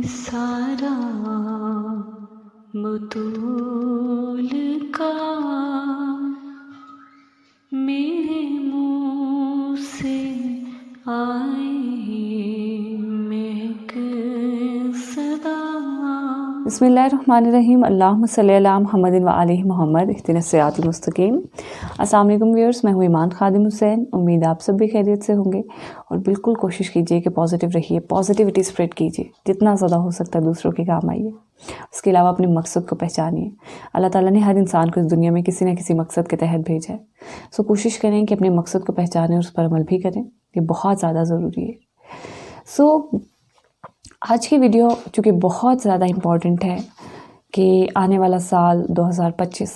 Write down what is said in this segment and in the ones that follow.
सारा बतूल का मेरे मुँह से आए महक सदा। बिस्मिल्लाहिर्रहमानिर्रहीम। अल्लाहुम्मा सल्ली अला मुहम्मदिन व आलिहि मुहम्मद इहदिनस सिरातल मुस्तकीम। अस्सलाम वालेकुम व्यूअर्स, मैं हूँ ईमान खादिम हुसैन। उम्मीद आप सब भी खैरियत से होंगे और बिल्कुल कोशिश कीजिए कि पॉजिटिव रहिए, पॉजिटिविटी स्प्रेड कीजिए, जितना ज़्यादा हो सकता है दूसरों के काम आइए। उसके अलावा अपने मकसद को पहचानिए। अल्लाह ताला ने हर इंसान को इस दुनिया में किसी न किसी मकसद के तहत भेजा है। सो कोशिश करें कि अपने मकसद को पहचानें और उस पर अमल भी करें, ये बहुत ज़्यादा ज़रूरी है। आज की वीडियो चूँकि बहुत ज़्यादा इम्पॉर्टेंट है कि आने वाला साल 2025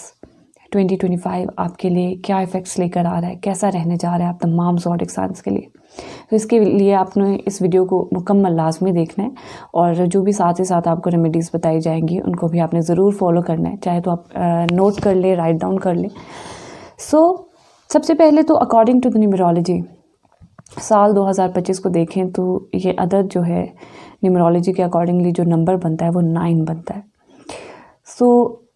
आपके लिए क्या इफ़ेक्ट्स लेकर आ रहा है, कैसा रहने जा रहा है आप तमाम ज़ोडिक साइंस के लिए। तो इसके लिए आपने इस वीडियो को मुकम्मल लाजमी देखना है और जो भी साथ ही साथ आपको रेमेडीज़ बताई जाएंगी उनको भी आपने ज़रूर फॉलो करना है, चाहे तो आप नोट कर लें, राइट डाउन कर लें। सबसे पहले तो अकॉर्डिंग टू द न्यूमरोलॉजी साल 2025 को देखें तो ये अदद जो है न्यूमरोलॉजी के अकॉर्डिंगली जो नंबर बनता है वो 9 बनता है।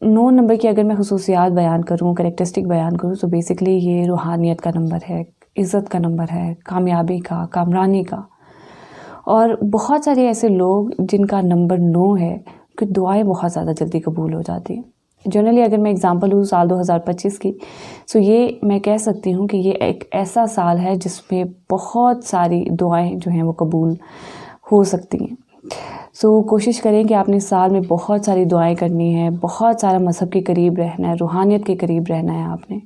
9 नंबर की अगर मैं खुसूसियात बयान करूँ, करैक्टरिस्टिक बयान करूँ तो बेसिकली ये रूहानियत का नंबर है, इज़्ज़त का नंबर है, कामयाबी का, कामरानी का। और बहुत सारे ऐसे लोग जिनका नंबर 9 है उनकी दुआएं बहुत ज़्यादा जल्दी कबूल हो जाती हैं। जनरली अगर मैं एग्ज़ाम्पल लूँ साल 2025 की, तो ये मैं कह सकती हूँ कि ये एक ऐसा साल है जिसमें बहुत सारी दुआएं जो हैं वो कबूल हो सकती हैं। कोशिश करें कि आपने साल में बहुत सारी दुआएं करनी है, बहुत सारा मज़हब के करीब रहना है, रूहानियत के करीब रहना है आपने।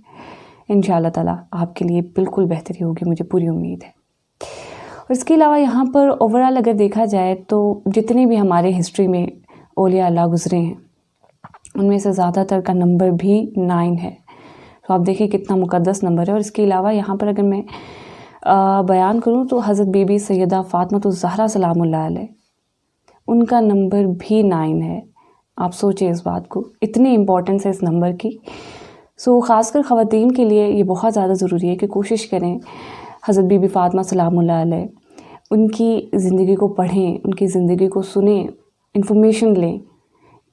इंशाअल्लाह ताला आपके लिए बिल्कुल बेहतरी होगी, मुझे पूरी उम्मीद है। और इसके अलावा यहाँ पर ओवरऑल अगर देखा जाए तो जितने भी हमारे हिस्ट्री में औलिया अल्लाह गुज़रे हैं उनमें से ज़्यादातर का नंबर भी 9 है। तो आप देखिए कितना मुक़द्दस नंबर है। और इसके अलावा यहाँ पर अगर मैं बयान करूँ तो हज़रत बीबी सैयदा फ़ातिमा सलामुल्लाह अलैह उनका नंबर भी 9 है। आप सोचें इस बात को, इतनी इम्पोर्टेंस है इस नंबर की। ख़ासकर ख़वातीन के लिए ये बहुत ज़्यादा ज़रूरी है कि कोशिश करें हज़रत बीबी फ़ातिमा सलामुल्लाह अलैह उनकी ज़िंदगी को पढ़ें, उनकी ज़िंदगी को सुनें, इन्फॉर्मेशन लें,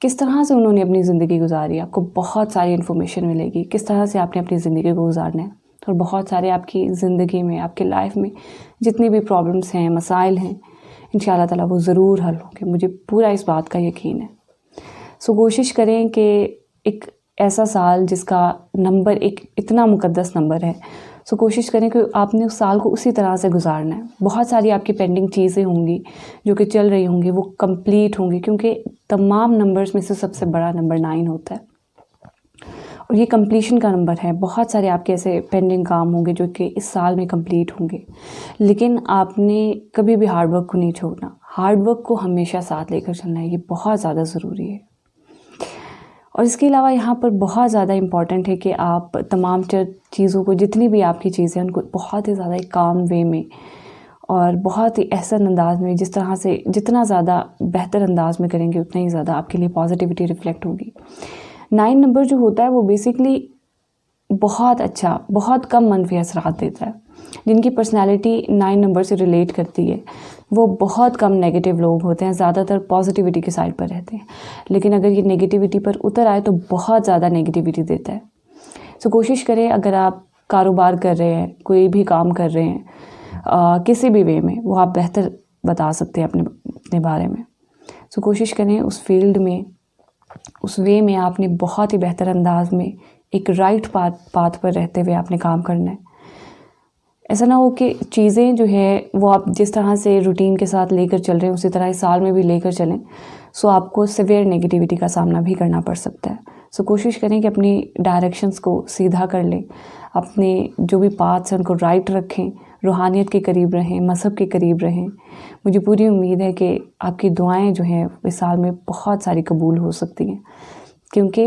किस तरह से उन्होंने अपनी ज़िंदगी गुजारी। आपको बहुत सारी इन्फॉर्मेशन मिलेगी किस तरह से आपने अपनी ज़िंदगी को गुजारना है। और बहुत सारे आपकी ज़िंदगी में, आपके लाइफ में जितनी भी प्रॉब्लम्स हैं, मसाइल हैं, इंशाअल्लाह ताला वो ज़रूर हल होंगे, मुझे पूरा इस बात का यकीन है। कोशिश करें कि एक ऐसा साल जिसका नंबर एक इतना मुक़द्दस नंबर है, कोशिश करें कि आपने उस साल को उसी तरह से गुजारना है। बहुत सारी आपकी पेंडिंग चीज़ें होंगी जो कि चल रही होंगी, वो कंप्लीट होंगी, क्योंकि तमाम नंबर्स में से सबसे बड़ा नंबर 9 होता है और ये कंप्लीशन का नंबर है। बहुत सारे आपके ऐसे पेंडिंग काम होंगे जो कि इस साल में कंप्लीट होंगे, लेकिन आपने कभी भी हार्ड वर्क को नहीं छोड़ना। हार्ड वर्क को हमेशा साथ लेकर चलना है, ये बहुत ज़्यादा ज़रूरी है। और इसके अलावा यहाँ पर बहुत ज़्यादा इम्पॉर्टेंट है कि आप तमाम चीज़ों को, जितनी भी आपकी चीज़ें उनको बहुत ही ज़्यादा एक काम वे में और बहुत ही एहसन अंदाज में, जिस तरह से जितना ज़्यादा बेहतर अंदाज में करेंगे उतना ही ज़्यादा आपके लिए पॉजिटिविटी रिफ्लेक्ट होगी। 9 नंबर जो होता है वो बेसिकली बहुत अच्छा, बहुत कम मनफी असरात देता है। जिनकी पर्सनैलिटी 9 नंबर से रिलेट करती है वो बहुत कम नेगेटिव लोग होते हैं, ज़्यादातर पॉजिटिविटी के साइड पर रहते हैं। लेकिन अगर ये नेगेटिविटी पर उतर आए तो बहुत ज़्यादा नेगेटिविटी देता है। कोशिश करें, अगर आप कारोबार कर रहे हैं, कोई भी काम कर रहे हैं, किसी भी वे में, वो आप बेहतर बता सकते हैं अपने बारे में। कोशिश करें उस फील्ड में, उस वे में आपने बहुत ही बेहतर अंदाज में एक राइट पाथ पर रहते हुए आपने काम करना है। ऐसा ना हो कि चीज़ें जो है वो आप जिस तरह से रूटीन के साथ लेकर चल रहे हैं उसी तरह इस साल में भी लेकर चलें, आपको सिवियर नेगेटिविटी का सामना भी करना पड़ सकता है। कोशिश करें कि अपनी डायरेक्शंस को सीधा कर लें, अपने जो भी पाथ्स हैं उनको राइट रखें, रूहानियत के करीब रहें, मज़हब के करीब रहें। मुझे पूरी उम्मीद है कि आपकी दुआएं जो हैं इस साल में बहुत सारी कबूल हो सकती हैं, क्योंकि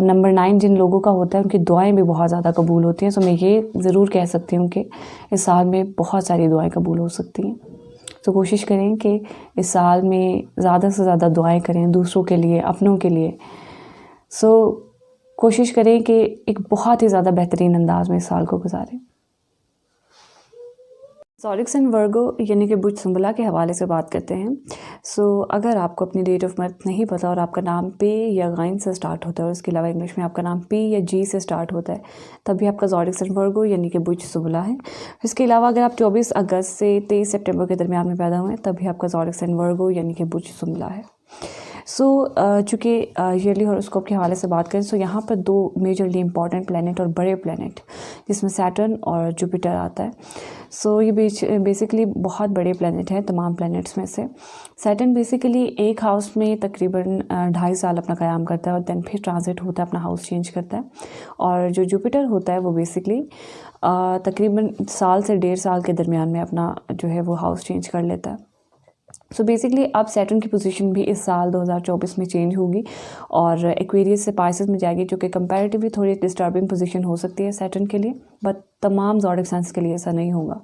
नंबर 9 जिन लोगों का होता है उनकी दुआएं भी बहुत ज़्यादा कबूल होती हैं। मैं ये ज़रूर कह सकती हूँ कि इस साल में बहुत सारी दुआएं कबूल हो सकती हैं। कोशिश करें कि इस साल में ज़्यादा से ज़्यादा दुआएं करें दूसरों के लिए, अपनों के लिए। कोशिश करें कि एक बहुत ही ज़्यादा बेहतरीन अंदाज में इस साल को गुजारें। ज़ोडिक साइन वर्गो यानी कि बुध सुंबला के हवाले से बात करते हैं। अगर आपको अपनी डेट ऑफ बर्थ नहीं पता और आपका नाम पे या गाइन से स्टार्ट होता है और इसके अलावा इंग्लिश में आपका नाम पी या जी से स्टार्ट होता है, तब भी आपका ज़ोडिक साइन वर्गो यानी कि बुध सुंबला है। इसके अलावा अगर आप 24 अगस्त से 23 सितंबर के दरमियान में पैदा हुए हैं, तब भी आपका ज़ोडिक साइन वर्गो यानी कि बुध सुंबला है। चूँकि ईयरली हॉरोस्कोप के हवाले से बात करें यहाँ पर दो मेजरली इंपॉर्टेंट प्लैनेट और बड़े प्लैनेट जिसमें सैटर्न और जुपिटर आता है। ये बेसिकली बहुत बड़े प्लैनेट हैं तमाम प्लैनेट्स में से। सैटर्न बेसिकली एक हाउस में तकरीबन 2.5 साल अपना क़याम करता है और दैन फिर ट्रांजिट होता है, अपना हाउस चेंज करता है। और जो जुपिटर होता है वो बेसिकली तकरीबन साल से 1.5 साल के दरमियान में अपना जो है वो हाउस चेंज कर लेता है। बेसिकली अब सैटर्न की पोजीशन भी इस साल 2024 में चेंज होगी और एक्वेरियस से पाइसेस में जाएगी, जो कि कंपैरेटिवली थोड़ी डिस्टर्बिंग पोजीशन हो सकती है सैटर्न के लिए, बट तमाम ज़ोडिक साइंस के लिए ऐसा नहीं होगा।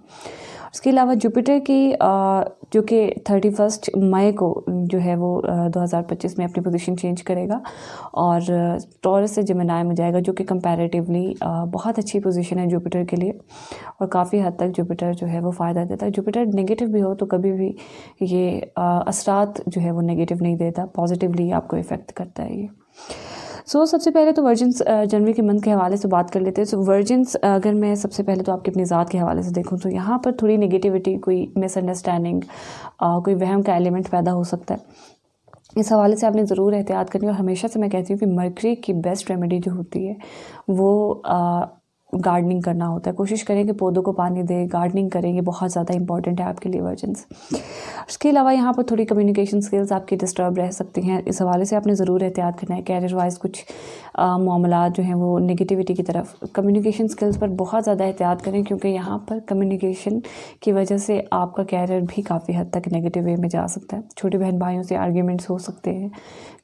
उसके अलावा जुपिटर की जो कि 31 मई को जो है वो 2025 में अपनी पोजीशन चेंज करेगा और टॉरस से जेमिनी में जाएगा, जो कि कंपैरेटिवली बहुत अच्छी पोजीशन है जुपिटर के लिए और काफ़ी हद तक जुपिटर जो है वो फ़ायदा देता है। जुपिटर नेगेटिव भी हो तो कभी भी ये असरात जो है वो नेगेटिव नहीं देता, पॉजिटिवली आपको इफ़ेक्ट करता है ये। सबसे पहले तो वर्जिन्स जनवरी के मंथ के हवाले से बात कर लेते हैं। वर्जिन्स अगर मैं सबसे पहले तो आपकी अपनी ज़ात के हवाले से देखूं तो यहाँ पर थोड़ी नेगेटिविटी, कोई मिसअंडरस्टैंडिंग, कोई वहम का एलिमेंट पैदा हो सकता है। इस हवाले से आपने ज़रूर एहतियात करनी है और हमेशा से मैं कहती हूँ कि मरकरी की बेस्ट रेमेडी जो होती है वो गार्डनिंग करना होता है। कोशिश करें कि पौधों को पानी दें, गार्डनिंग करें, ये बहुत ज़्यादा इंपॉर्टेंट है आपके लिए वर्जिन्स। उसके अलावा यहाँ पर थोड़ी कम्युनिकेशन स्किल्स आपकी डिस्टर्ब रह सकती हैं, इस हवाले से आपने ज़रूर एहतियात करना है। कैरियर वाइज कुछ मामलात जो हैं वो नेगेटिविटी की तरफ, कम्युनिकेशन स्किल्स पर बहुत ज़्यादा एहतियात करें, क्योंकि यहाँ पर कम्युनिकेशन की वजह से आपका कैरियर भी काफ़ी हद तक नेगेटिव वे में जा सकता है। छोटे बहन भाइयों से आर्ग्यूमेंट्स हो सकते हैं,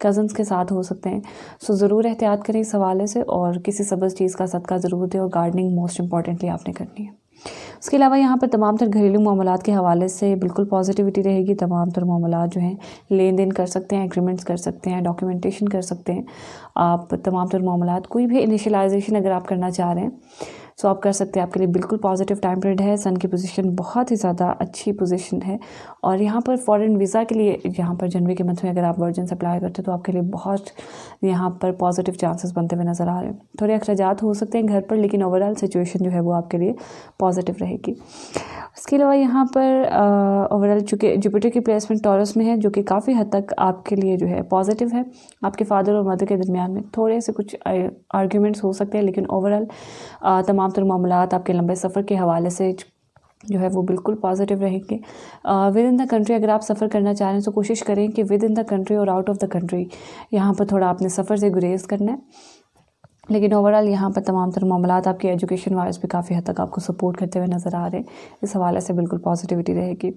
कज़न्स के साथ हो सकते हैं। ज़रूर एहतियात करें इस हवाले से और किसी सबज़ चीज़ का सदका ज़रूर दें और गार्डनिंग मोस्ट इंपॉर्टेंटली आपने करनी है। उसके अलावा यहाँ पर तमाम तर घरेलू मामलात के हवाले से बिल्कुल पॉजिटिविटी रहेगी। तमाम तर मामलात जो हैं लेन देन कर सकते हैं, एग्रीमेंट्स कर सकते हैं, डॉक्यूमेंटेशन कर सकते हैं। आप तमाम तर मामलात, कोई भी इनिशियलाइजेशन अगर आप करना चाह रहे हैं सो आप कर सकते हैं। आपके लिए बिल्कुल पॉजिटिव टाइम पीरियड है। सन की पोजीशन बहुत ही ज़्यादा अच्छी पोजीशन है और यहाँ पर फॉरेन वीज़ा के लिए यहाँ पर जनवरी के मंथ में अगर आप वर्जिन अप्लाई करते हैं तो आपके लिए बहुत यहाँ पर पॉजिटिव चांसेस बनते हुए नज़र आ रहे हैं। थोड़े अखराजात हो सकते हैं घर पर, लेकिन ओवरऑल सिचुएशन जो है वो आपके लिए पॉजिटिव रहेगी। इसके अलावा यहाँ पर ओवरऑल चूँकि जुपिटर की प्लेसमेंट टॉरस में है, जो कि काफ़ी हद तक आपके लिए जो है पॉजिटिव है। आपके फादर और मदर के दरमियान में थोड़े से कुछ आर्ग्यूमेंट्स हो सकते हैं, लेकिन ओवरऑल तमाम तर मामलात आपके लंबे सफ़र के हवाले से जो है वो बिल्कुल पॉजिटिव रहेंगे। विद इन द कंट्री अगर आप सफ़र करना चाह रहे हैं तो कोशिश करें कि विद इन द कंट्री और आउट ऑफ द कंट्री यहाँ पर थोड़ा आपने सफ़र से गुरेज करना है, लेकिन ओवरऑल यहाँ पर तमाम तर मामलात आपकी एजुकेशन वाइज भी काफ़ी हद तक आपको सपोर्ट करते हुए नज़र आ रहे हैं। इस हवाले से बिल्कुल पॉजिटिविटी रहेगी।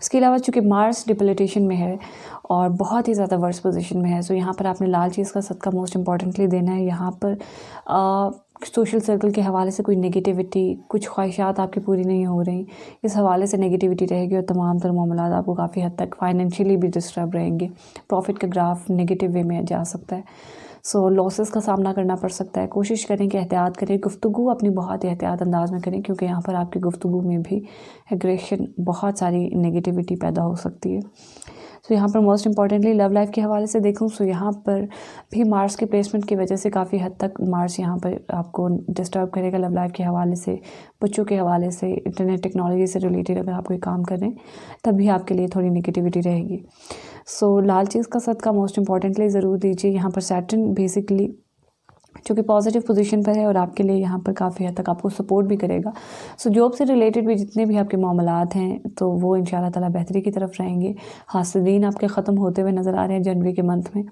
उसके अलावा चूँकि मार्स डिप्लीटेशन में है और बहुत ही ज़्यादा वर्स्ट पोजीशन में है, सो यहाँ पर आपने लाल चीज़ का सदका मोस्ट इंपॉर्टेंटली देना है। यहाँ पर सोशल सर्कल के हवाले से कोई नेगेटिविटी, कुछ ख्वाहिशात आपकी पूरी नहीं हो रही, इस हवाले से नेगेटिविटी रहेगी और तमाम तर मामलात आपको काफ़ी हद तक फाइनेंशियली भी डिस्टर्ब रहेंगे। प्रॉफिट का ग्राफ नेगेटिव वे में जा सकता है, लॉसेस का सामना करना पड़ सकता है। कोशिश करें कि एहतियात करें, गुफ्तगू अपनी बहुत एहतियात अंदाज में करें, क्योंकि यहाँ पर आपकी गुफ्तगू में भी एग्रेशन, बहुत सारी नेगेटिविटी पैदा हो सकती है। यहाँ पर मोस्ट इंपॉर्टेंटली लव लाइफ के हवाले से देखूँ यहाँ पर भी मार्स के प्लेसमेंट की वजह से काफ़ी हद तक मार्स यहाँ पर आपको डिस्टर्ब करेगा। लव लाइफ के हवाले से, बच्चों के हवाले से, इंटरनेट टेक्नोलॉजी से रिलेटेड अगर आप कोई काम कर रहे हैं तब भी आपके लिए थोड़ी नेगेटिविटी रहेगी। लाल चीज़ का सदका मोस्ट इंपॉर्टेंटली ज़रूर दीजिए। यहाँ पर सैटर्न बेसिकली जो कि पॉजिटिव पोजीशन पर है और आपके लिए यहाँ पर काफ़ी हद तक आपको सपोर्ट भी करेगा। जॉब से रिलेटेड भी जितने भी आपके मामलात हैं तो वो इंशाल्लाह ताला बेहतरी की तरफ रहेंगे। हासिदीन आपके ख़त्म होते हुए नज़र आ रहे हैं जनवरी के मंथ में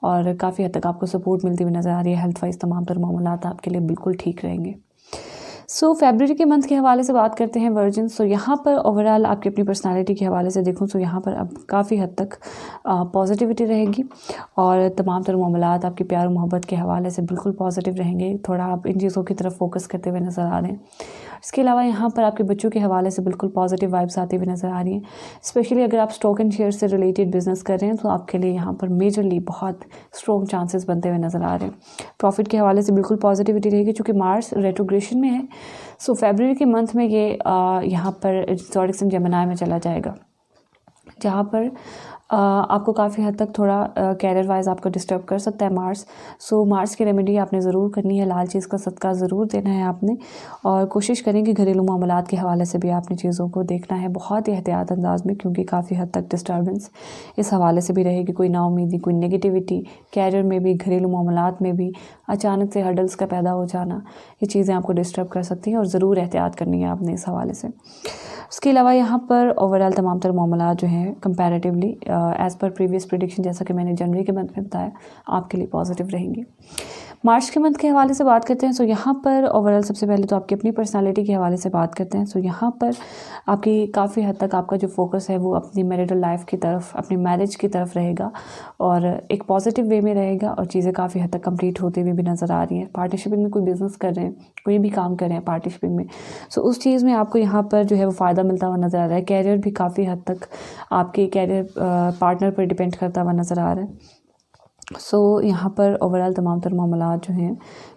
और काफ़ी हद तक आपको सपोर्ट मिलती हुई नज़र आ रही है। हेल्थ वाइज तमाम तर मामलात आपके लिए बिल्कुल ठीक रहेंगे। फरवरी के मंथ के हवाले से बात करते हैं वर्जिन। यहाँ पर ओवरऑल आपकी अपनी पर्सनालिटी के हवाले से देखूँ यहाँ पर अब काफ़ी हद तक पॉजिटिविटी रहेगी और तमाम तर मामलात आपकी प्यार मोहब्बत के हवाले से बिल्कुल पॉजिटिव रहेंगे। थोड़ा आप इन चीज़ों की तरफ फोकस करते हुए नज़र आ रहे हैं। इसके अलावा यहाँ पर आपके बच्चों के हवाले से बिल्कुल पॉजिटिव वाइब्स आती हुई नज़र आ रही हैं। स्पेशली अगर आप स्टॉक एंड शेयर से रिलेटेड बिजनेस कर रहे हैं तो आपके लिए यहाँ पर मेजरली बहुत स्ट्रॉन्ग चांसेस बनते हुए नज़र आ रहे हैं। प्रॉफिट के हवाले से बिल्कुल पॉजिटिविटी रहेगी, चूँकि मार्स रेट्रोग्रेशन में है। सो फरवरी के मंथ में ये यहाँ पर ज़ोडिक साइन जेमिनी में चला जाएगा, जहाँ पर आपको काफ़ी हद तक थोड़ा कैरियर वाइज आपको डिस्टर्ब कर सकता है मार्स। सो मार्स की रेमेडी आपने ज़रूर करनी है, लाल चीज़ का सदका ज़रूर देना है आपने, और कोशिश करें कि घरेलू मामलात के हवाले से भी आपने चीज़ों को देखना है बहुत ही एहतियात अंदाज में, क्योंकि काफ़ी हद तक डिस्टर्बेंस इस हवाले से भी रहेगी। कोई नाउमीदी, कोई नेगेटिविटी कैरियर में भी, घरेलू मामलात में भी अचानक से हर्डल्स का पैदा हो जाना, ये चीज़ें आपको डिस्टर्ब कर सकती हैं और ज़रूर एहतियात करनी है आपने इस हवाले से। उसके अलावा यहाँ पर ओवरऑल तमाम तर मामला जो हैं comparatively as per previous prediction, जैसा कि मैंने जनवरी के मंथ में बताया, आपके लिए पॉजिटिव रहेंगे। मार्च के मंथ के हवाले से बात करते हैं। सो यहाँ पर ओवरऑल सबसे पहले तो आपकी अपनी पर्सनालिटी के हवाले से बात करते हैं। सो यहाँ पर आपकी काफ़ी हद तक आपका जो फोकस है वो अपनी मैरिटल लाइफ की तरफ, अपनी मैरिज की तरफ रहेगा और एक पॉजिटिव वे में रहेगा, और चीज़ें काफ़ी हद तक कंप्लीट होती हुई भी नज़र आ रही हैं। पार्टनरशिपिंग में कोई बिज़नेस कर रहे हैं, कोई भी काम कर रहे हैं पार्टनरशिपिंग में, सो उस चीज़ में आपको यहाँ पर जो है वो फ़ायदा मिलता हुआ नज़र आ रहा है। कैरियर भी काफ़ी हद तक आपके कैरियर पार्टनर पर डिपेंड करता हुआ नज़र आ रहा है। सो यहाँ पर ओवरऑल तमाम तर मामला जो हैं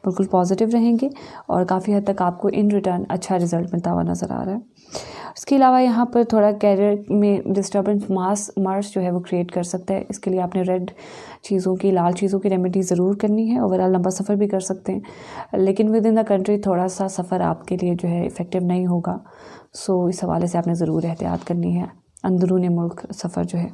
बिल्कुल पॉजिटिव रहेंगे और काफ़ी हद तक आपको इन रिटर्न अच्छा रिजल्ट मिलता हुआ नज़र आ रहा है। इसके अलावा यहाँ पर थोड़ा कैरियर में डिस्टर्बेंस मार्स जो है वो क्रिएट कर सकता है। इसके लिए आपने रेड चीज़ों की, लाल चीज़ों की रेमेडी ज़रूर करनी है। ओवरऑल लंबा सफ़र भी कर सकते हैं, लेकिन विद इन द कंट्री थोड़ा सा सफ़र आपके लिए जो है इफ़ेक्टिव नहीं होगा। सो इस हवाले से आपने ज़रूर एहतियात करनी है, अंदरूनी मुल्क सफ़र जो है।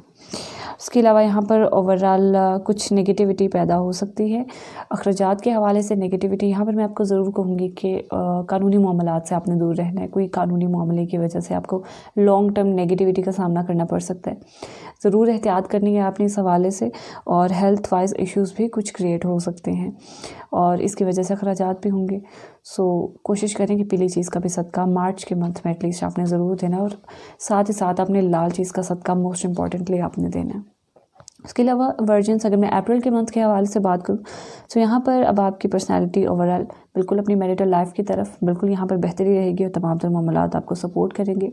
इसके अलावा यहाँ पर ओवरऑल कुछ नेगेटिविटी पैदा हो सकती है अखराजात के हवाले से। नेगेटिविटी यहाँ पर मैं आपको ज़रूर कहूँगी कि कानूनी मामलात से आपने दूर रहना है। कोई कानूनी मामले की वजह से आपको लॉन्ग टर्म नेगेटिविटी का सामना करना पड़ सकता है, ज़रूर एहतियात करनी है आपने इस हवाले से। और हेल्थ वाइज इश्यूज़ भी कुछ क्रिएट हो सकते हैं और इसकी वजह से अखराजात भी होंगे। सो कोशिश करें कि पीली चीज़ का भी सदका मार्च के मंथ में एटलीस्ट आपने ज़रूर देना है, और साथ ही साथ आपने लाल चीज़ का सदका मोस्ट इम्पॉर्टेंटली आपने देना है। उसके अलावा वर्जिन्स, अगर मैं अप्रैल के मंथ के हवाले से बात करूँ तो यहाँ पर अब आपकी पर्सनालिटी ओवरऑल बिल्कुल अपनी मैरिटल लाइफ की तरफ बिल्कुल यहाँ पर बेहतरी रहेगी और तमाम तर मामलात आपको सपोर्ट करेंगे।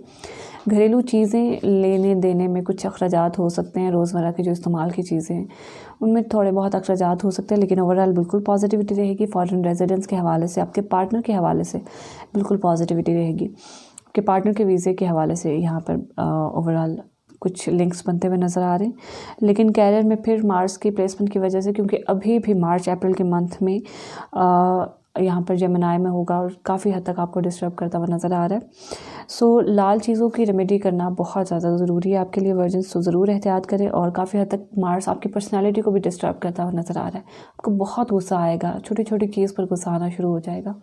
घरेलू चीज़ें लेने देने में कुछ अखराजात हो सकते हैं, रोज़मर्रा की जो इस्तेमाल की चीज़ें हैं उनमें थोड़े बहुत अखराजात हो सकते हैं, लेकिन ओवरऑल बिल्कुल पॉजिटिविटी रहेगी। फॉरेन रेजिडेंस के हवाले से, आपके पार्टनर के हवाले से बिल्कुल पॉजिटिविटी रहेगी। आपके पार्टनर के वीज़े के हवाले से यहाँ पर ओवरऑल कुछ लिंक्स बनते हुए नज़र आ रहे हैं, लेकिन कैरियर में फिर मार्स की प्लेसमेंट की वजह से, क्योंकि अभी भी मार्च अप्रैल के मंथ में यहाँ पर जेमिनी में होगा और काफ़ी हद तक आपको डिस्टर्ब करता हुआ नज़र आ रहा है। सो लाल चीज़ों की रेमेडी करना बहुत ज़्यादा ज़रूरी है आपके लिए वर्जिन्स, तो ज़रूर एहतियात करें। और काफ़ी हद तक मार्स आपकी पर्सनैलिटी को भी डिस्टर्ब करता हुआ नज़र आ रहा है। आपको बहुत गुस्सा आएगा, छोटी छोटी चीज़ पर गुस्सा आना शुरू हो जाएगा।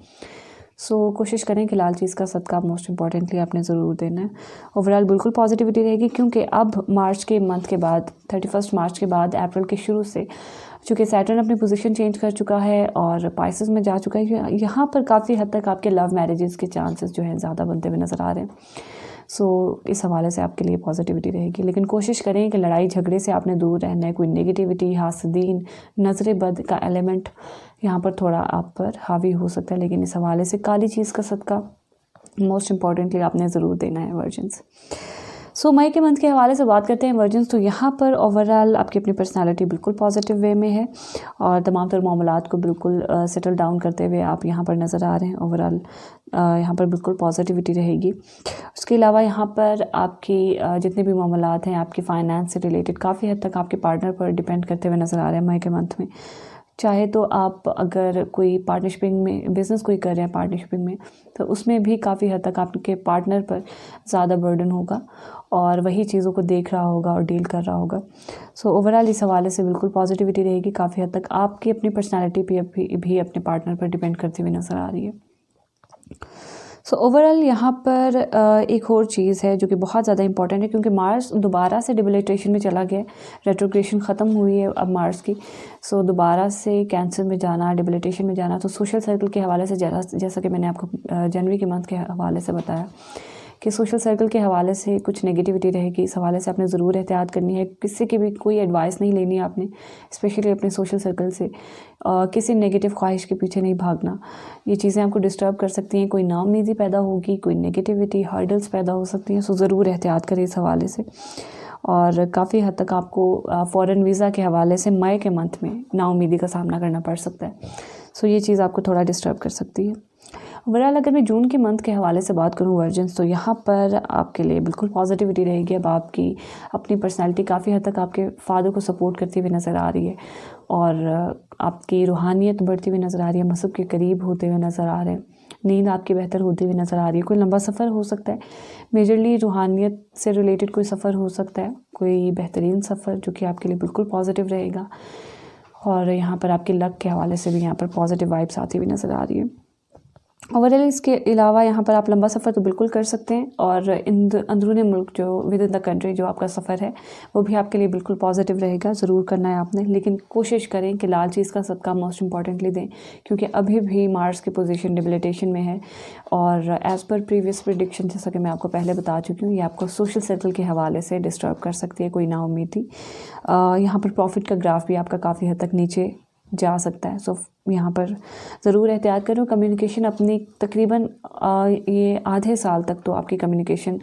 सो कोशिश करें कि लाल चीज़ का सदका मोस्ट इम्पॉर्टेंटली आपने ज़रूर देना है। ओवरऑल बिल्कुल पॉजिटिविटी रहेगी, क्योंकि अब मार्च के मंथ के बाद 31 मार्च के बाद अप्रैल के शुरू से चूँकि सैटर्न अपनी पोजीशन चेंज कर चुका है और पाइसेस में जा चुका है, यहाँ पर काफ़ी हद तक आपके लव मैरिजेस के चांसेस जो हैं ज़्यादा बनते हुए नज़र आ रहे हैं। सो इस हवाले से आपके लिए पॉजिटिविटी रहेगी, लेकिन कोशिश करें कि लड़ाई झगड़े से आपने दूर रहना है। कोई नेगेटिविटी, हासदीन, नज़र बद का एलिमेंट यहाँ पर थोड़ा आप पर हावी हो सकता है, लेकिन इस हवाले से काली चीज़ का सदका मोस्ट इम्पॉर्टेंटली आपने ज़रूर देना है वर्जिन्स। सो मई के मंथ के हवाले से बात करते हैं वर्जिन्स, तो यहाँ पर ओवरऑल आपकी अपनी पर्सनालिटी बिल्कुल पॉजिटिव वे में है और तमाम तर मामलात को बिल्कुल सेटल डाउन करते हुए आप यहाँ पर नज़र आ रहे हैं। ओवरऑल यहाँ पर बिल्कुल पॉजिटिविटी रहेगी। उसके अलावा यहाँ पर आपकी जितने भी मामलात हैं आपकी फ़ाइनेंस से रिलेटेड काफ़ी हद तक आपके पार्टनर पर डिपेंड करते हुए नज़र आ रहे हैं मई के मंथ में। चाहे तो आप अगर कोई पार्टनरशिपिंग में बिज़नेस कोई कर रहे हैं पार्टनरशिपिंग में, तो उसमें भी काफ़ी हद तक आपके पार्टनर पर ज़्यादा बर्डन होगा और वही चीज़ों को देख रहा होगा और डील कर रहा होगा। सो ओवरऑल इस हवाले से बिल्कुल पॉजिटिविटी रहेगी। काफ़ी हद तक आपकी अपनी पर्सनैलिटी भी अपने पार्टनर पर डिपेंड करती हुई नज़र आ रही है। सो ओवरऑल यहाँ पर एक और चीज़ है जो कि बहुत ज़्यादा इंपॉर्टेंट है, क्योंकि मार्स दोबारा से डिबिलिटेशन में चला गया, रेट्रोग्रेशन ख़त्म हुई है अब मार्स की। सो दोबारा से कैंसर में जाना, डिबिलिटेशन में जाना, तो सोशल सर्कल के हवाले से जैसा कि मैंने आपको जनवरी के मंथ के हवाले से बताया कि सोशल सर्कल के हवाले से कुछ नेगेटिविटी रहेगी। इस हवाले से आपने ज़रूर एहतियात करनी है। किसी की भी कोई एडवाइस नहीं लेनी है आपने, स्पेशली अपने सोशल सर्कल से। किसी नेगेटिव ख्वाहिश के पीछे नहीं भागना। ये चीज़ें आपको डिस्टर्ब कर सकती हैं, कोई नाउमीदी पैदा होगी, कोई नेगेटिविटी हर्डल्स पैदा हो सकती हैं। सो ज़रूर एहतियात करें इस हवाले से। और काफ़ी हद तक आपको फ़ॉरेन वीज़ा के हवाले से मई के मंथ में नाउमीदी का सामना करना पड़ सकता है। सो ये चीज़ आपको थोड़ा डिस्टर्ब कर सकती है। ओवरऑल अगर मैं जून के मंथ के हवाले से बात करूं वर्जिन्स, तो यहाँ पर आपके लिए बिल्कुल पॉजिटिविटी रहेगी। अब आपकी अपनी पर्सनैलिटी काफ़ी हद तक आपके फादर को सपोर्ट करती हुई नज़र आ रही है और आपकी रूहानियत बढ़ती हुई नज़र आ रही है, मसहब के करीब होते हुए नज़र आ रहे हैं, नींद आपकी बेहतर होती हुई नज़र आ रही है। कोई लंबा सफ़र हो सकता है, मेजरली रूहानियत से रिलेटेड कोई सफ़र हो सकता है, कोई बेहतरीन सफ़र जो कि आपके लिए बिल्कुल पॉजिटिव रहेगा। और यहाँ पर आपके लक के हवाले से भी यहाँ पर पॉजिटिव वाइब्स आती हुई नज़र आ रही है। ओवरऑल इसके अलावा यहाँ पर आप लंबा सफ़र तो बिल्कुल कर सकते हैं और अंदरूनी मुल्क जो विद इन द कंट्री जो आपका सफ़र है वो भी आपके लिए बिल्कुल पॉजिटिव रहेगा। ज़रूर करना है आपने, लेकिन कोशिश करें कि लाल चीज़ का सदका मोस्ट इंपॉर्टेंटली दें, क्योंकि अभी भी मार्स की पोजीशन डिबिलिटेशन में है। और एज़ पर प्रीवियस प्रेडिक्शन, जैसा कि मैं आपको पहले बता चुकी हूँ, ये आपको सोशल सर्कल के हवाले से डिस्टर्ब कर सकती है कोई नाउमीदी। यहाँ पर प्रॉफिट का ग्राफ भी आपका काफ़ी हद तक नीचे जा सकता है। सो यहाँ पर ज़रूर एहतियात करो। कम्युनिकेशन अपनी तकरीबन ये आधे साल तक तो आपकी कम्युनिकेशन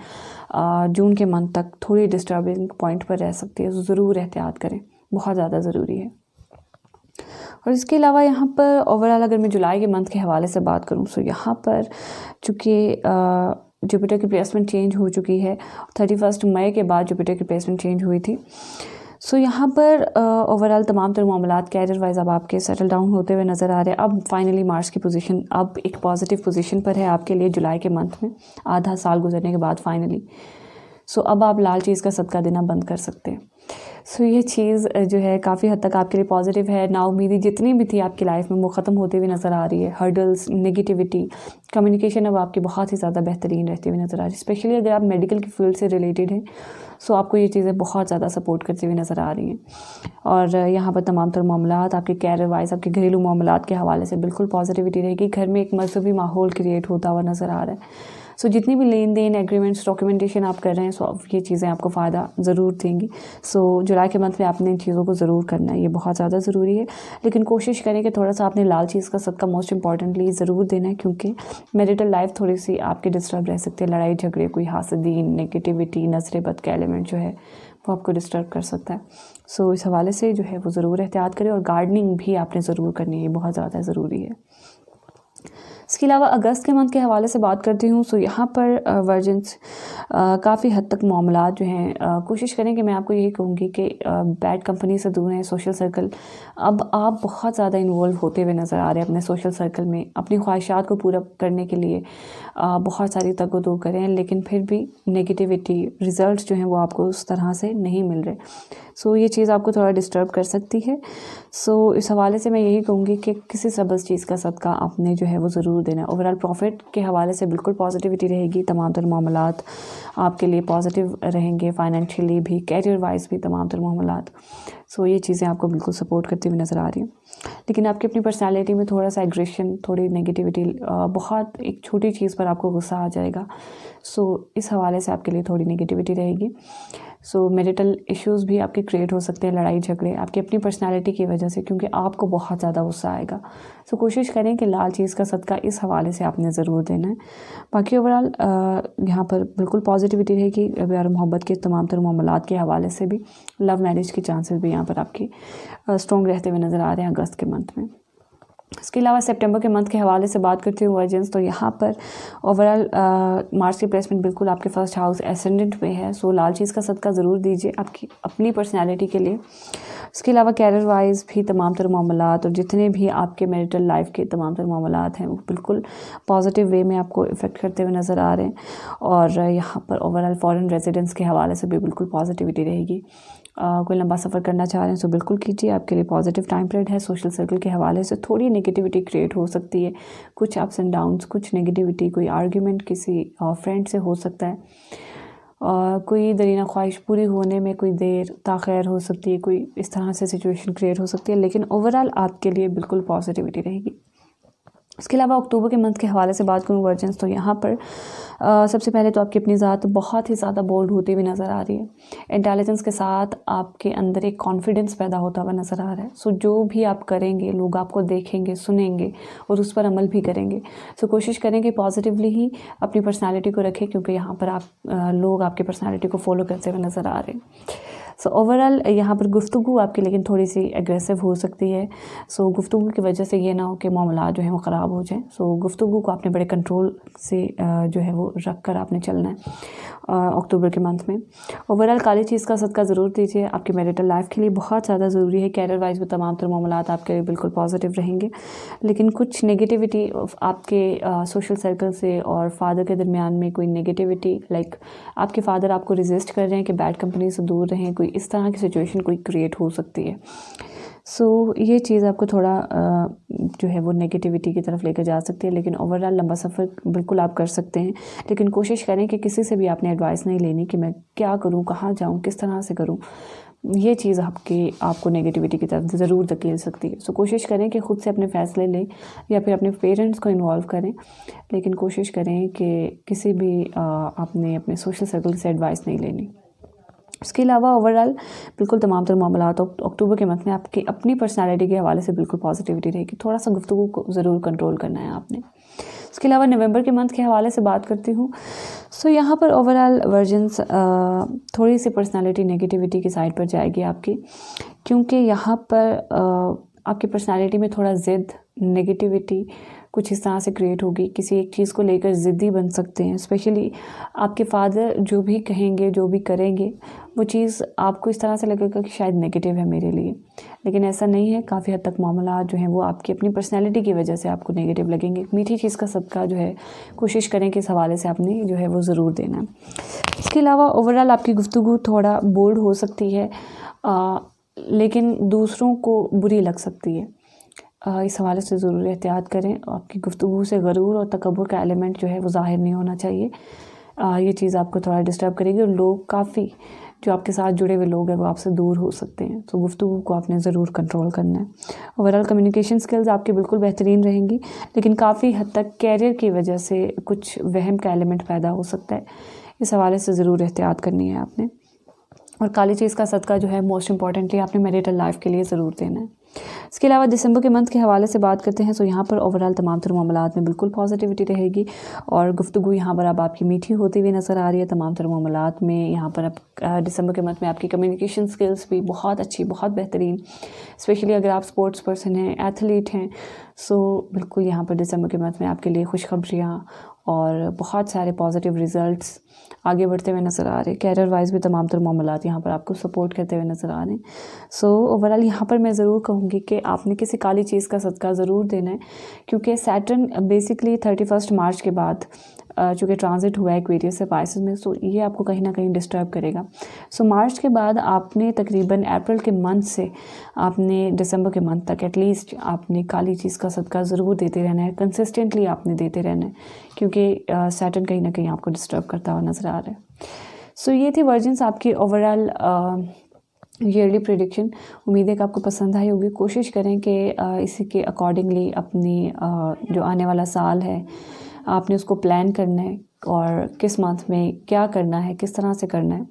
जून के मंथ तक थोड़ी डिस्टर्बिंग पॉइंट पर रह सकती है। तो ज़रूर एहतियात करें, बहुत ज़्यादा ज़रूरी है। और इसके अलावा यहाँ पर ओवरऑल अगर मैं जुलाई के मंथ के हवाले से बात करूँ, सो यहाँ पर चूँकि जुपिटर की प्लेसमेंट चेंज हो चुकी है, 31 मई के बाद जुपिटर की प्लेसमेंट चेंज हुई थी। सो यहाँ पर ओवरऑल तमाम तर मामलात कैरियर वाइज अब आपके सेटल डाउन होते हुए नज़र आ रहे हैं। अब फाइनली मार्स की पोजीशन अब एक पॉजिटिव पोजीशन पर है आपके लिए जुलाई के मंथ में, आधा साल गुजरने के बाद फाइनली। सो अब आप लाल चीज़ का सदका देना बंद कर सकते हैं। सो ये चीज़ जो है काफ़ी हद तक आपके लिए पॉजिटिव है। नाउमीदी जितनी भी थी आपकी लाइफ में वो ख़त्म होते हुए नज़र आ रही है। हर्डल्स, नेगेटिविटी, कम्युनिकेशन अब आपकी बहुत ही ज़्यादा बेहतरीन रहती हुई नज़र आ रही है। स्पेशली अगर आप मेडिकल की फील्ड से रिलेटेड हैं, सो आपको ये चीज़ें बहुत ज़्यादा सपोर्ट करती हुई नज़र आ रही हैं। और यहाँ पर तमाम तर मामलात आपके कैरियर वाइज, आपके घरेलू मामलात के हवाले से बिल्कुल पॉजिटिविटी रहेगी। घर में एक मजहबी माहौल क्रिएट होता हुआ नज़र आ रहा है। सो जितनी भी लेन देन, एग्रीमेंट्स, डॉक्यूमेंटेशन आप कर रहे हैं, सो अब ये चीज़ें आपको फ़ायदा ज़रूर देंगी। सो जुलाई के मंथ में आपने इन चीज़ों को ज़रूर करना है, ये बहुत ज़्यादा ज़रूरी है। लेकिन कोशिश करें कि थोड़ा सा आपने लाल चीज़ का सदका मोस्ट इंपॉर्टेंटली ज़रूर देना है, क्योंकि मैरिटल लाइफ थोड़ी सी आपकी डिस्टर्ब रह सकती है। लड़ाई झगड़े, कोई हासदीन, नेगेटिविटी, नज़र बद का एलिमेंट जो है वो आपको डिस्टर्ब कर सकता है। सो इस हवाले से जो है वो ज़रूर एहतियात करें। और गार्डनिंग भी आपने ज़रूर करनी है, ये बहुत ज़्यादा ज़रूरी है। इसके अलावा अगस्त के मंथ के हवाले से बात करती हूँ, सो यहाँ पर वर्जिन्स काफ़ी हद तक मामलात जो हैं, कोशिश करें कि मैं आपको यही कहूँगी कि बैड कंपनी से दूर हैं। सोशल सर्कल, अब आप बहुत ज़्यादा इन्वॉल्व होते हुए नज़र आ रहे हैं अपने सोशल सर्कल में। अपनी ख्वाहिशात को पूरा करने के लिए बहुत सारी तगो-दो करें, लेकिन फिर भी नेगेटिविटी रिज़ल्ट्स जो हैं वो आपको उस तरह से नहीं मिल रहे। सो ये चीज़ आपको थोड़ा डिस्टर्ब कर सकती है। सो इस हवाले से मैं यही कहूँगी कि किसी सबस चीज़ का सदका आपने जो है वो ज़रूर देना है। ओवरऑल प्रॉफिट के हवाले से बिल्कुल पॉजिटिविटी रहेगी। तमाम तर मामलात आपके लिए पॉजिटिव रहेंगे, फाइनेंशियली भी, कैरियर वाइज भी तमाम तर मामलात। सो ये चीज़ें आपको बिल्कुल सपोर्ट करती हुई नज़र आ रही हैं। लेकिन आपकी अपनी पर्सनालिटी में थोड़ा सा एग्रेशन, थोड़ी नेगेटिविटी, बहुत एक छोटी चीज़ पर आपको गुस्सा आ जाएगा। सो इस हवाले से आपके लिए थोड़ी नेगेटिविटी रहेगी। सो मैरिटल इश्यूज़ भी आपके क्रिएट हो सकते हैं, लड़ाई झगड़े आपकी अपनी पर्सनालिटी की वजह से, क्योंकि आपको बहुत ज़्यादा गुस्सा आएगा। सो कोशिश करें कि लाल चीज़ का सदका इस हवाले से आपने ज़रूर देना है। बाकी ओवरऑल यहाँ पर बिल्कुल पॉजिटिविटी रहेगी। प्यार मोहब्बत के तमाम तर मामलात के हवाले से भी, लव मैरिज के चांसेस भी यहाँ पर आपकी स्ट्रॉन्ग रहते हुए नज़र आ रहे हैं अगस्त के मंथ में। इसके अलावा सितंबर के मंथ के हवाले से बात करती हूँ वर्जिन्स, तो यहाँ पर ओवरऑल मार्स की प्लेसमेंट बिल्कुल आपके फर्स्ट हाउस एसेंडेंट में है। सो लाल चीज़ का सदका ज़रूर दीजिए आपकी अपनी पर्सनैलिटी के लिए। इसके अलावा कैरियर वाइज भी तमाम तर मामलात और जितने भी आपके मैरिटल लाइफ के तमाम तर मामलात हैं वो बिल्कुल पॉजिटिव वे में आपको इफ़ेक्ट करते हुए नज़र आ रहे हैं। और यहाँ पर ओवरऑल फॉरेन रेजिडेंस के हवाले से भी बिल्कुल पॉजिटिविटी रहेगी। कोई लंबा सफ़र करना चाह रहे हैं तो बिल्कुल कीजिए, आपके लिए पॉजिटिव टाइम पीरियड है। सोशल सर्कल के हवाले से थोड़ी नेगेटिविटी क्रिएट हो सकती है, कुछ अप्स एंड डाउन्स, कुछ नेगेटिविटी, कोई आर्ग्यूमेंट किसी फ्रेंड से हो सकता है, कोई दरीना ख्वाहिश पूरी होने में कोई देर ताख़ीर हो सकती है, कोई इस तरह से सिचुएशन क्रिएट हो सकती है। लेकिन ओवरऑल आपके लिए बिल्कुल पॉजिटिविटी रहेगी। इसके अलावा अक्टूबर के मंथ के हवाले से बात करूँ वर्जिन्स, तो यहाँ पर सबसे पहले तो आपकी अपनी ज़ात बहुत ही ज़्यादा बोल्ड होती हुई नज़र आ रही है। इंटेलिजेंस के साथ आपके अंदर एक कॉन्फिडेंस पैदा होता हुआ नज़र आ रहा है। सो जो भी आप करेंगे लोग आपको देखेंगे, सुनेंगे और उस पर अमल भी करेंगे। सो कोशिश करेंगे पॉजिटिवली ही अपनी पर्सनैलिटी को रखें, क्योंकि यहाँ पर लोग आपकी पर्सनैलिटी को फॉलो करते हुए नज़र आ रहे हैं। सो ओवरऑल यहाँ पर गुफ्तगू आपकी लेकिन थोड़ी सी एग्रेसिव हो सकती है। सो गुफ्तगू की वजह से ये ना हो कि मामलात जो है वो ख़राब हो जाएं। सो गुफ्तगू को आपने बड़े कंट्रोल से जो है वो रख कर आपने चलना है अक्टूबर के मंथ में। ओवरऑल काली चीज़ का सदका ज़रूर दीजिए, आपकी मैरिटल लाइफ के लिए बहुत ज़्यादा ज़रूरी है। कैरियर वाइज भी तमाम तर मामलात आपके लिए बिल्कुल पॉजिटिव रहेंगे, लेकिन कुछ नेगेटिविटी आपके सोशल सर्कल से और फादर के दरमियान में कोई नेगेटिविटी, लाइक आपके फादर आपको रेजिस्ट कर रहे हैं कि बैड कंपनी से दूर रहें, कोई इस तरह की सिचुएशन कोई क्रिएट हो सकती है। सो ये चीज़ आपको थोड़ा जो है वो नेगेटिविटी की तरफ लेकर जा सकती है, लेकिन ओवरऑल लंबा सफ़र बिल्कुल आप कर सकते हैं। लेकिन कोशिश करें कि किसी से भी आपने एडवाइस नहीं लेनी कि मैं क्या करूं, कहाँ जाऊं, किस तरह से करूं। ये चीज़ आपको नेगेटिविटी की तरफ ज़रूर धकेल सकती है। सो कोशिश करें कि ख़ुद से अपने फ़ैसले लें या फिर अपने पेरेंट्स को इन्वॉल्व करें, लेकिन कोशिश करें कि किसी भी आपने अपने सोशल सर्कल से एडवाइस नहीं लेनी। इसके अलावा ओवरऑल बिल्कुल तमाम तर मामलात अक्टूबर के मंथ में आपकी अपनी पर्सनालिटी के हवाले से बिल्कुल पॉजिटिविटी रहेगी। थोड़ा सा गुफ्तगू को ज़रूर कंट्रोल करना है आपने। इसके अलावा नवंबर के मंथ के हवाले से बात करती हूँ। सो यहाँ पर ओवरऑल वर्जिन्स थोड़ी सी पर्सनालिटी नेगेटिविटी की साइड पर जाएगी आपकी, क्योंकि यहाँ पर आपकी पर्सनालिटी में थोड़ा ज़िद, नेगेटिविटी कुछ इस तरह से क्रिएट होगी। किसी एक चीज़ को लेकर ज़िद्दी बन सकते हैं। स्पेशली आपके फादर जो भी कहेंगे, जो भी करेंगे, वो चीज़ आपको इस तरह से लगेगा कि शायद नेगेटिव है मेरे लिए, लेकिन ऐसा नहीं है। काफ़ी हद तक मामला जो है वो आपकी अपनी पर्सनैलिटी की वजह से आपको नेगेटिव लगेंगे। मीठी चीज़ का सदका जो है कोशिश करें कि इस हवाले से आपने जो है वो ज़रूर देना है। इसके अलावा ओवरऑल आपकी गुफ्तगू थोड़ा बोल्ड हो सकती है, लेकिन दूसरों को बुरी लग सकती है। इस हवाले से ज़रूर एहतियात करें। आपकी गुफ्तगू से गरूर और तकब्बुर का एलिमेंट जो है वो ज़ाहिर नहीं होना चाहिए। ये चीज़ आपको थोड़ा डिस्टर्ब करेगी और लोग काफ़ी जो आपके साथ जुड़े हुए लोग हैं वो आपसे दूर हो सकते हैं। तो गुफ्तगू को आपने ज़रूर कंट्रोल करना है। ओवरऑल कम्युनिकेशन स्किल्स आपकी बिल्कुल बेहतरीन रहेंगी, लेकिन काफ़ी हद तक कैरियर की वजह से कुछ वहम का एलिमेंट पैदा हो सकता है। इस हवाले से ज़रूर एहतियात करनी है आपने। और काली चीज़ का सदका जो है मोस्ट इम्पॉर्टेंटली आपने मैरिटल लाइफ के लिए ज़रूर देना है। इसके अलावा दिसंबर के मंथ के हवाले से बात करते हैं। तो यहाँ पर ओवरऑल तमाम तर मामलात में बिल्कुल पॉजिटिविटी रहेगी और गुफ्तगू यहाँ पर अब आपकी मीठी होती हुई नज़र आ रही है। तमाम तर मामलात में यहाँ पर अब दिसंबर के मंथ में आपकी कम्युनिकेशन स्किल्स भी बहुत अच्छी, बहुत बेहतरीन। स्पेशली अगर आप स्पोर्ट्स पर्सन हैं, एथलीट हैं, सो बिल्कुल यहाँ पर दिसंबर के मंथ में आपके लिए खुशखबरियाँ और बहुत सारे पॉजिटिव रिज़ल्ट्स आगे बढ़ते हुए नज़र आ रहे हैं। कैरियर वाइज भी तमाम तर मामलात यहाँ पर आपको सपोर्ट करते हुए नज़र आ रहे हैं। सो ओवरऑल यहाँ पर मैं ज़रूर कहूँगी कि आपने किसी काली चीज़ का सदका ज़रूर देना है, क्योंकि सैटर्न बेसिकली 31 मार्च के बाद चूँकि ट्रांजिट हुआ है एक्वेरियस से पाइसेस में, सो ये आपको कहीं ना कहीं डिस्टर्ब करेगा। सो मार्च के बाद आपने तकरीबन अप्रैल के मंथ से आपने दिसंबर के मंथ तक एटलीस्ट आपने काली चीज़ का सदका ज़रूर देते रहना है। कंसिस्टेंटली आपने देते रहना है, क्योंकि सैटर्न कहीं ना कहीं आपको डिस्टर्ब करता हुआ नज़र आ रहा है। सो ये थी वर्जिन्स आपकी ओवरऑल ईयरली प्रेडिक्शन। उम्मीद है कि आपको पसंद आई होगी। कोशिश करें कि इसी के अकॉर्डिंगली अपनी जो आने वाला साल है आपने उसको प्लान करना है और किस मंथ में क्या करना है, किस तरह से करना है।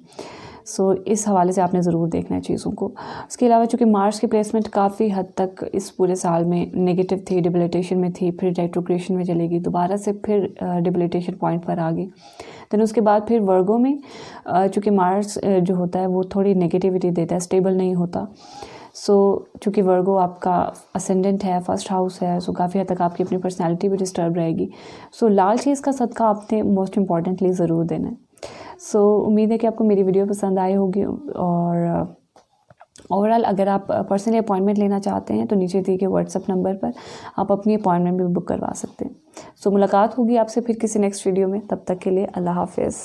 सो इस हवाले से आपने ज़रूर देखना है चीज़ों को। इसके अलावा चूँकि मार्च की प्लेसमेंट काफ़ी हद तक इस पूरे साल में नेगेटिव थी, डिबिलिटेशन में थी, फिर रेट्रोग्रेशन में चलेगी, दोबारा से फिर डिबिलिटेशन पॉइंट पर आ गई। देन उसके बाद फिर वर्गो में चूँकि मार्च जो होता है वो थोड़ी नेगेटिविटी देता है, स्टेबल नहीं होता। सो चूँकि वर्गो आपका असेंडेंट है, फर्स्ट हाउस है, सो काफ़ी हद तक आपकी अपनी पर्सनैलिटी भी डिस्टर्ब रहेगी। सो लाल चीज़ का सदका आपने मोस्ट इम्पॉर्टेंटली ज़रूर देना है। सो उम्मीद है कि आपको मेरी वीडियो पसंद आई होगी और ओवरऑल अगर आप पर्सनली अपॉइंटमेंट लेना चाहते हैं तो नीचे दिए गए व्हाट्सएप नंबर पर आप अपनी अपॉइंटमेंट भी बुक करवा सकते हैं। सो मुलाकात होगी आपसे फिर किसी नेक्स्ट वीडियो में। तब तक के लिए अल्लाह हाफिज़।